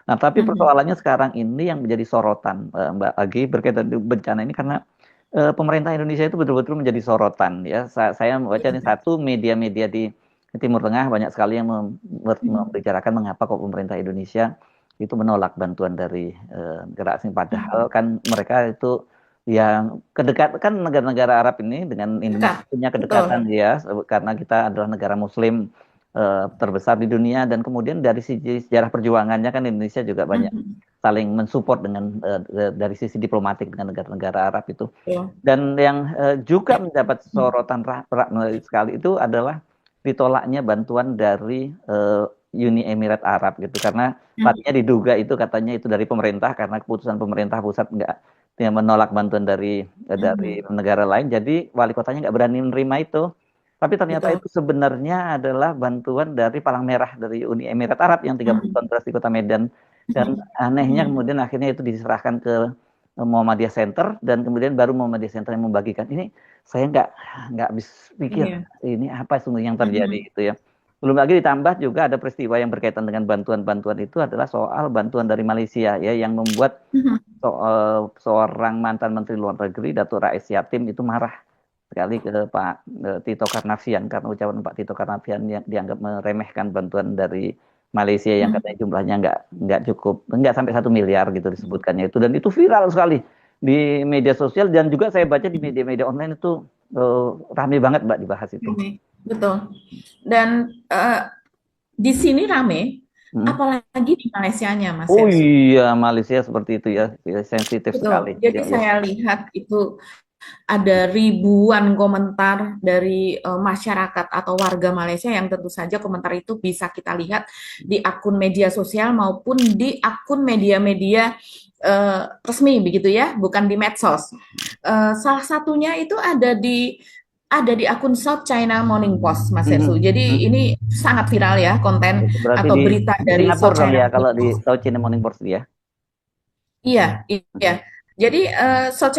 Nah, tapi Mhm. persoalannya sekarang ini yang menjadi sorotan, Mbak Agi, berkaitan dengan bencana ini karena pemerintah Indonesia itu betul-betul menjadi sorotan ya. Saya membaca nih Iya. satu media-media di Timur Tengah banyak sekali yang Mhm. membicarakan mengapa kok pemerintah Indonesia itu menolak bantuan dari negara asing. Padahal Mhm. kan mereka itu yang kedekat kan negara-negara Arab ini dengan Dekat, Indonesia punya betul. kedekatan ya karena kita adalah negara Muslim terbesar di dunia dan kemudian dari sisi sejarah perjuangannya kan Indonesia juga banyak Mhm. saling mensupport dengan dari sisi diplomatik dengan negara-negara Arab itu. Betul. Dan yang juga mendapat sorotan sekali itu adalah ditolaknya bantuan dari Uni Emirat Arab gitu karena Mhm. tadinya diduga itu katanya itu dari pemerintah karena keputusan pemerintah pusat nggak yang menolak bantuan dari Mhm. negara lain jadi wali kotanya nggak berani menerima itu tapi ternyata Betul. itu sebenarnya adalah bantuan dari Palang Merah dari Uni Emirat Arab yang 30 Mhm. tahun beras di Kota Medan dan Mhm. anehnya Mhm. kemudian akhirnya itu diserahkan ke Muhammadiyah Center dan kemudian baru Muhammadiyah Center yang membagikan ini saya nggak habis pikir Iya. ini apa sesungguhnya yang terjadi Mhm. itu ya belum lagi ditambah juga ada peristiwa yang berkaitan dengan bantuan-bantuan itu adalah soal bantuan dari Malaysia ya yang membuat Mhm. seorang mantan Menteri Luar Negeri Datuk Rais Yatim itu marah sekali ke Pak Tito Karnavian karena ucapan Pak Tito Karnavian yang dianggap meremehkan bantuan dari Malaysia yang katanya Mhm. jumlahnya nggak cukup nggak sampai 1 miliar gitu disebutkannya itu dan itu viral sekali di media sosial dan juga saya baca di media-media online itu rame banget Mbak dibahas itu. Rame, betul. Dan di sini rame, Hmm. apalagi di Malaysianya, Mas Oh Hersu. iya Malaysia seperti itu ya. Ya, sensitif sekali Betul. Jadi ya ya. saya lihat itu ada ribuan komentar dari masyarakat atau warga Malaysia yang tentu saja komentar itu bisa kita lihat di akun media sosial maupun di akun media-media resmi begitu ya, bukan di medsos. Salah satunya itu ada di akun South China Morning Post, Mas Ersu. Mhm, Jadi mhm. ini sangat viral ya konten Itu berarti atau di berita dari Singapura South dong China ya kalau Morning di Post. South China Morning Post ya. Iya, iya. Mhm, Jadi South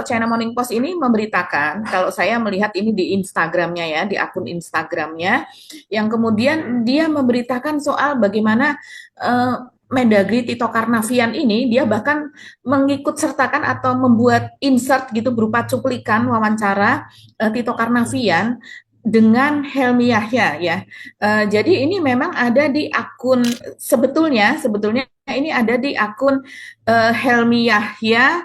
China Morning Post ini memberitakan, kalau saya melihat ini di Instagramnya ya, di akun Instagramnya, yang kemudian dia memberitakan soal bagaimana eh, Mendagri Tito Karnavian ini, dia bahkan mengikut sertakan atau membuat insert gitu berupa cuplikan wawancara Tito Karnavian dengan Helmi Yahya ya. Jadi ini memang ada di akun sebetulnya ini ada di akun Helmi Yahya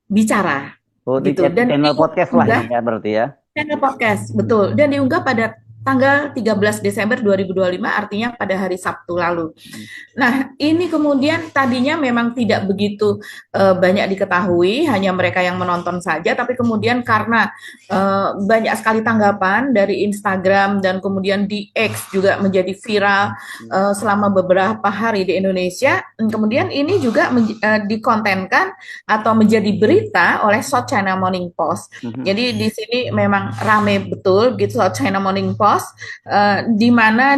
bicara oh di gitu dan channel podcast lah ini diunggah ya berarti ya. channel podcast, betul. Mhm, Dan diunggah pada tanggal 13 Desember 2025, artinya pada hari Sabtu lalu. mhm, Nah, ini kemudian tadinya memang tidak begitu banyak diketahui, hanya mereka yang menonton saja, tapi kemudian karena banyak sekali tanggapan dari Instagram dan kemudian di X juga menjadi viral mhm, selama beberapa hari di Indonesia, kemudian ini juga dikontenkan atau menjadi berita oleh South China Morning Post. mhm, Jadi di sini memang rame betul gitu South China Morning Post, di mana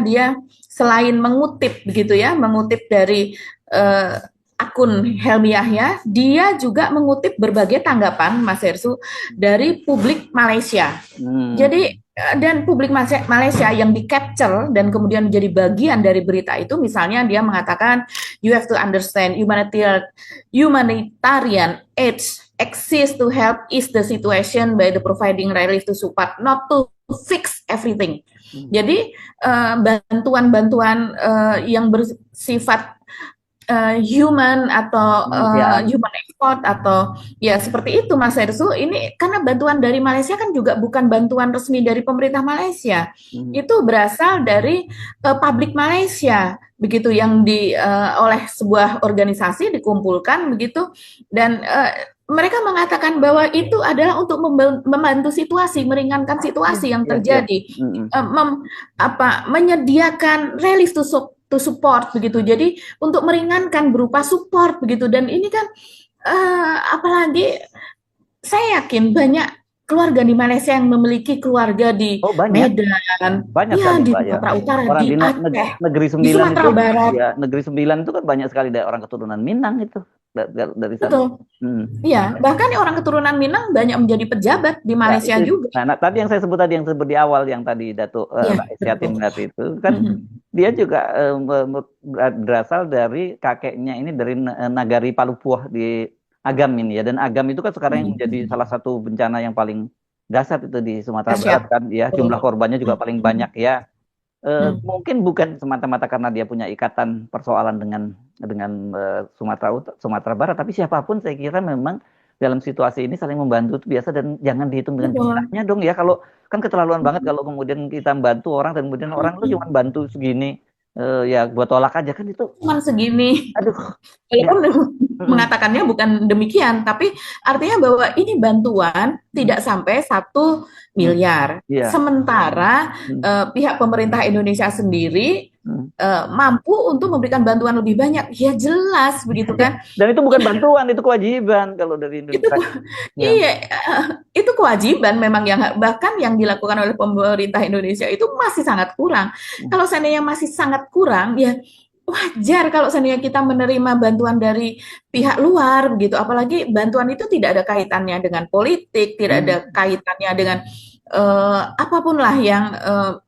dia selain mengutip begitu ya, mengutip dari uh, akun Helmi Yahya, dia juga mengutip berbagai tanggapan Mas Hersu dari publik Malaysia. Jadi mhm, dan publik Malaysia yang di capture dan kemudian menjadi bagian dari berita itu, misalnya dia mengatakan you have to understand humanitarian aid exists to help ease the situation by the providing relief to support, not to fix everything. mhm. Jadi bantuan-bantuan yang bersifat human atau Kemanusiaan. human export atau ya seperti itu Mas Hersu, ini karena bantuan dari Malaysia kan juga bukan bantuan resmi dari pemerintah Malaysia, Mhm, itu berasal dari publik Malaysia begitu yang oleh sebuah organisasi dikumpulkan begitu dan mereka mengatakan bahwa itu adalah untuk membantu situasi, meringankan iya situasi yang iya iya. terjadi, Mhm, menyediakan relief to support begitu. Jadi untuk meringankan berupa support begitu dan ini kan apalagi saya yakin banyak keluarga di Malaysia yang memiliki keluarga di Oh banyak, Medan, banyak ya sekali di Mbak ya. Sumatera Utara, Orang di di Aceh, negeri di sembilan itu, Sumatera Barat, ya negeri sembilan itu kan banyak sekali dari orang keturunan Minang itu dari sana. betul. Hmm. Iya, bahkan orang keturunan Minang banyak menjadi pejabat di Ya, Malaysia itu. juga. Nah, tadi yang saya sebut tadi yang sebut di awal yang tadi Datuk Iya, Rais betul. Yatim tadi itu kan dia juga berasal dari kakeknya ini dari Nagari Palupuah di Agam ini ya, dan Agam itu kan sekarang yang menjadi salah satu bencana yang paling dahsyat itu di Sumatera Barat Dahsyat. kan ya, jumlah Betul. korbannya juga paling banyak ya. Hmm. Mungkin bukan semata-mata karena dia punya ikatan persoalan dengan Sumatera Barat, tapi siapapun saya kira memang dalam situasi ini saling membantu itu biasa dan jangan dihitung dengan Betul. jumlahnya dong ya. Kalau kan keterlaluan banget kalau kemudian kita membantu orang dan kemudian orang lu cuma bantu segini, ya buat tolak aja kan itu, Cuman segini. aduh, nggak. Walaupun Mm-mm. mengatakannya bukan demikian, tapi artinya bahwa ini bantuan Mm. tidak sampai 1 miliar. Iya. Sementara Mm. pihak pemerintah Indonesia sendiri Mm. mampu untuk memberikan bantuan lebih banyak. Ya jelas begitu Ya. kan. Dan itu bukan bantuan, itu kewajiban kalau dari Itu Indonesia. Ya. iya, itu kewajiban memang yang bahkan yang dilakukan oleh pemerintah Indonesia itu masih sangat kurang. Kalau seandainya masih sangat kurang, ya wajar kalau seandainya kita menerima bantuan dari pihak luar begitu. Apalagi bantuan itu tidak ada kaitannya dengan politik, tidak ada Mm. kaitannya dengan apapun lah yang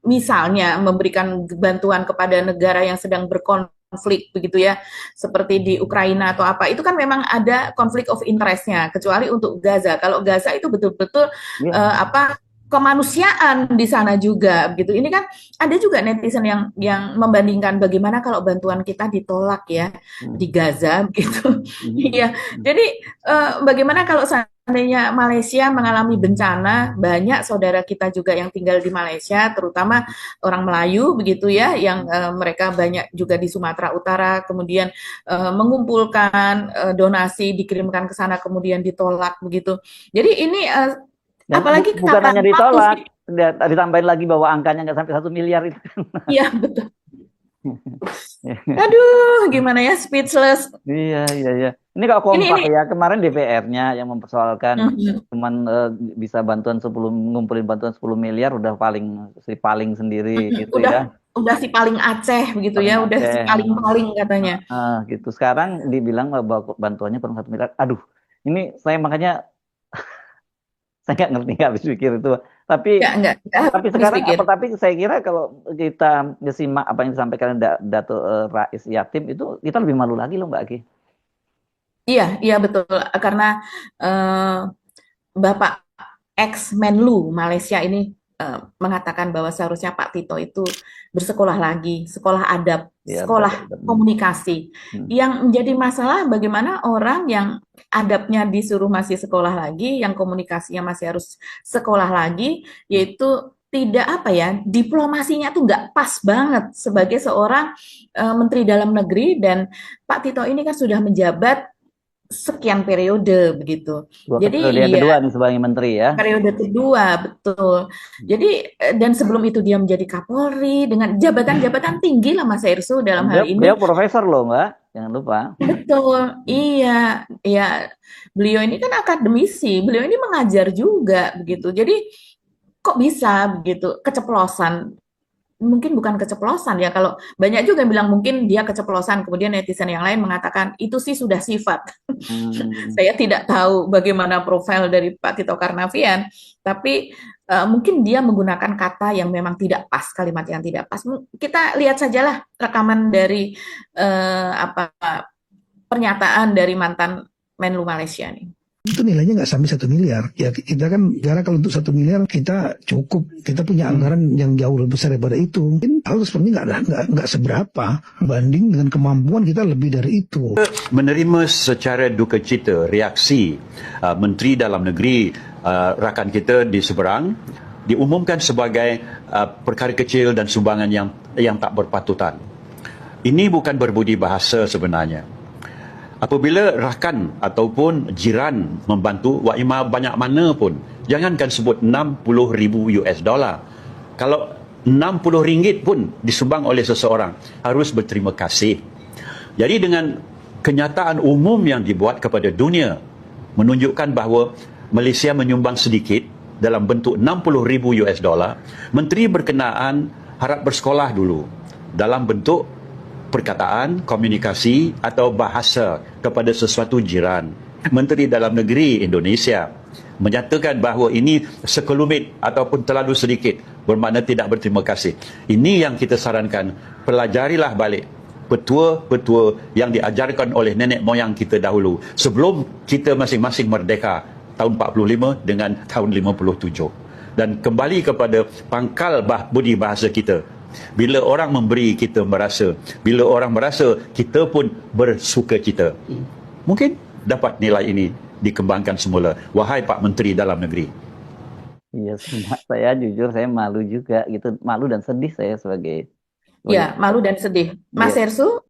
misalnya memberikan bantuan kepada negara yang sedang berkonflik begitu ya, seperti di Ukraina atau apa, itu kan memang ada konflik of interestnya. Kecuali untuk Gaza, kalau Gaza itu betul-betul Ya. apa kemanusiaan di sana juga begitu. Ini kan ada juga netizen yang membandingkan bagaimana kalau bantuan kita ditolak ya Mm. di Gaza begitu. Mm. Iya. Jadi bagaimana kalau seandainya Malaysia mengalami bencana, banyak saudara kita juga yang tinggal di Malaysia, terutama orang Melayu begitu ya, yang mereka banyak juga di Sumatera Utara, kemudian mengumpulkan donasi, dikirimkan ke sana, kemudian ditolak begitu. Jadi ini Dan apalagi bukan kata hanya waktu ditolak, sih, ditambahin lagi bahwa angkanya nggak sampai 1 miliar itu. ya betul. Aduh, gimana ya speechless. Iya, iya, iya. Ini kok Ini kompak ini ya. Kemarin DPR-nya yang mempersoalkan Mhm. cuman bisa bantuan 10, ngumpulin bantuan 10 miliar udah paling sendiri gitu ya. Udah si paling Aceh begitu Paling ya, udah si Aceh. paling-paling katanya. Gitu. Sekarang dibilang bahwa bantuannya perlu 1 miliar. Aduh, ini saya makanya saya nggak ngerti, nggak habis pikir itu. Tapi Enggak Tapi habis sekarang pikir. tapi saya kira kalau kita simak apa yang disampaikan Dato Rais Yatim itu kita lebih malu lagi loh Mbak Aki. Iya, iya betul. Karena eh, Bapak ex Menlu Malaysia ini mengatakan bahwa seharusnya Pak Tito itu bersekolah lagi, sekolah adab, Ya betul, sekolah betul. komunikasi. Hmm. Yang menjadi masalah bagaimana orang yang adabnya disuruh masih sekolah lagi, yang komunikasinya masih harus sekolah lagi, yaitu tidak apa ya, diplomasinya tuh nggak pas banget sebagai seorang Menteri Dalam Negeri, dan Pak Tito ini kan sudah menjabat sekian periode begitu. Dua Jadi periode yang ya kedua nih sebagai menteri ya. periode kedua betul. Jadi dan sebelum itu dia menjadi Kapolri dengan jabatan-jabatan tinggi lah Mas Ersu dalam hal Beliau ini. profesor loh Mbak, jangan lupa. Betul, Hmm. iya, ya. Beliau ini kan akademisi, beliau ini mengajar juga begitu. Jadi kok bisa begitu keceplosan, mungkin bukan keceplosan ya, kalau banyak juga yang bilang mungkin dia keceplosan, kemudian netizen yang lain mengatakan itu sih sudah sifat. Hmm. Saya tidak tahu bagaimana profil dari Pak Tito Karnavian, tapi mungkin dia menggunakan kata yang memang tidak pas, kalimat yang tidak pas. Kita lihat sajalah rekaman dari apa pernyataan dari mantan Menlu Malaysia nih. Itu nilainya nggak sampai 1 miliar. Ya kita kan negara kalau untuk 1 miliar kita cukup, kita punya anggaran yang jauh lebih besar daripada itu. Mungkin hal sebenarnya nggak seberapa banding dengan kemampuan kita lebih dari itu. Menerima secara duka cita reaksi Menteri Dalam Negeri rakan kita di seberang diumumkan sebagai perkara kecil dan sumbangan yang tak berpatutan. Ini bukan berbudi bahasa sebenarnya. Apabila rakan ataupun jiran membantu, waimah banyak mana pun, jangankan sebut 60,000 US dollar. Kalau 60 ringgit pun disumbang oleh seseorang, harus berterima kasih. Jadi dengan kenyataan umum yang dibuat kepada dunia, menunjukkan bahawa Malaysia menyumbang sedikit, dalam bentuk 60,000 US dollar, menteri berkenaan harap bersekolah dulu dalam bentuk perkataan, komunikasi atau bahasa kepada sesuatu jiran. Menteri Dalam Negeri Indonesia menyatakan bahawa ini sekelumit ataupun terlalu sedikit, bermakna tidak berterima kasih. Ini yang kita sarankan, pelajarilah balik petua-petua yang diajarkan oleh nenek moyang kita dahulu sebelum kita masing-masing merdeka tahun 45 dengan tahun 57. Dan kembali kepada pangkal budi bahasa kita. Bila orang memberi, kita merasa. Bila orang merasa, kita pun bersukacita. Mungkin dapat nilai ini dikembangkan semula. Wahai Pak Menteri Dalam Negeri. Iya, saya jujur saya malu juga gitu, malu dan sedih saya sebagai Ya, malu dan sedih. Mas Iya. Hersu,